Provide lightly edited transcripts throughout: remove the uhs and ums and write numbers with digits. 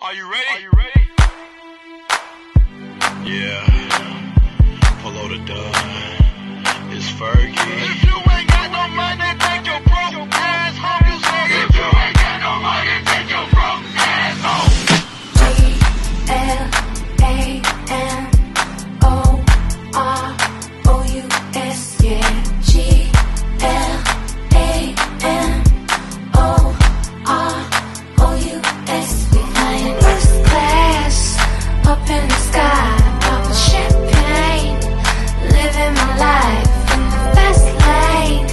Are you ready? Are you ready? Yeah. Follow the dog. It's Fergie. If you ain't got no money, take your broke ass home. You say if you ain't got no money, take your broke ass home. GLAMOROUS, yeah. GLAMOROUS. We flying first class up in the sky, popping champagne, living my life in the fast lane.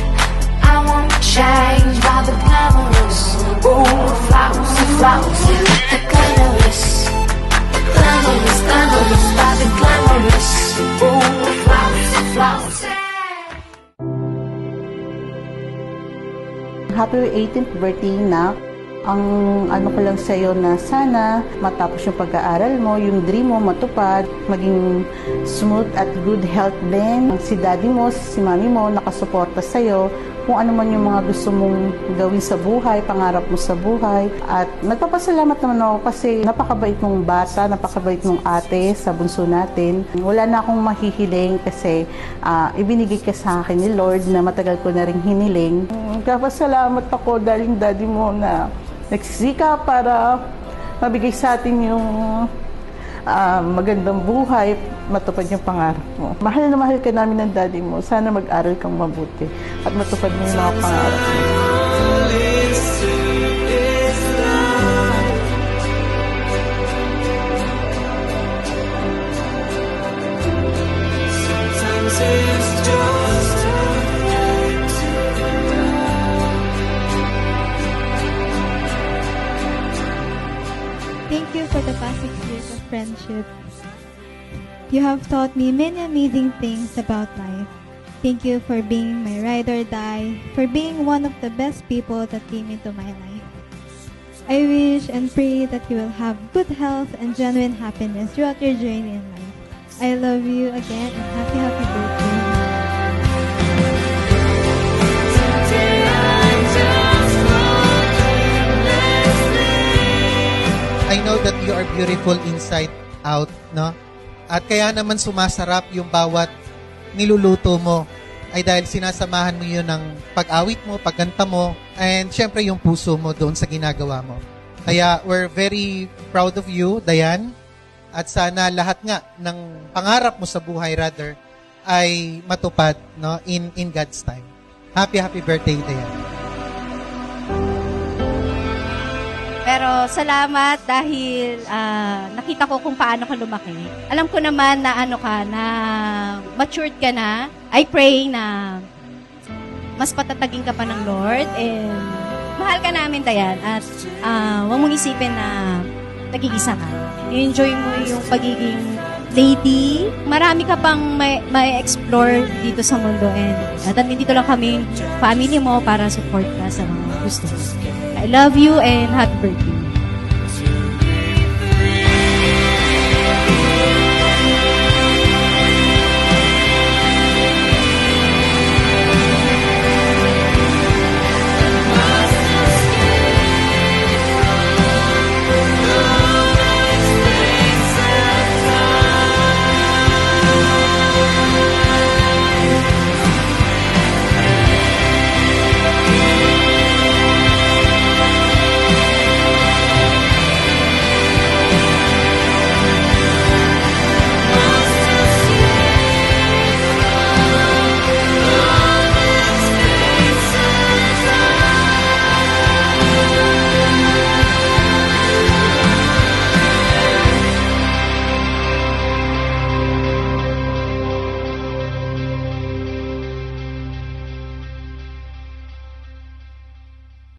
I won't change by the glamorous. Ooh, flowers, flowers, the glamorous. Glamorous, glamorous, by the glamorous. Ooh, flowers, flowers. Happy 18th birthday, Nak. Ang ano ko lang sa'yo na sana matapos yung pag-aaral mo, yung dream mo matupad, maging smooth at good health din. Si daddy mo, si mami mo, nakasuporta sa'yo. Kung ano man yung mga gusto mong gawin sa buhay, pangarap mo sa buhay. At nagpapasalamat naman ako kasi napakabait mong bata, napakabait mong ate sa bunso natin. Wala na akong mahihiling kasi ibinigay ka sa akin ni Lord na matagal ko na rin hiniling. Nagpapasalamat ako dahil yung daddy mo na nagsisika para mabigay sa atin yung magandang buhay, matupad yung pangarap mo. Mahal na mahal ka namin ng daddy mo. Sana mag-aral kang mabuti at matupad mo yung mga pangarap mo. Thank you for the past 6 years of friendship. You have taught me many amazing things about life. Thank you for being my ride or die, for being one of the best people that came into my life. I wish and pray that you will have good health and genuine happiness throughout your journey in life. I love you again and happy birthday. I know that you are beautiful inside out, no? At kaya naman sumasarap yung bawat niluluto mo ay dahil sinasamahan mo yun ng pag-awit mo, pagkanta mo, and syempre yung puso mo doon sa ginagawa mo. Kaya we're very proud of you, Dayan. At sana lahat nga ng pangarap mo sa buhay rather ay matupad, no, in God's time. Happy birthday, Dayan. Pero salamat dahil nakita ko kung paano ka lumaki. Alam ko naman na na matured ka na. I pray na mas patatagin ka pa ng Lord and mahal ka namin, Dayan. At huwag mong isipin na nag-iisa ka. Enjoy mo yung pagiging lady. Marami ka pang may explore dito sa mundo and dito lang kami family mo para support ka sa mga gusto mo. I love you and happy birthday.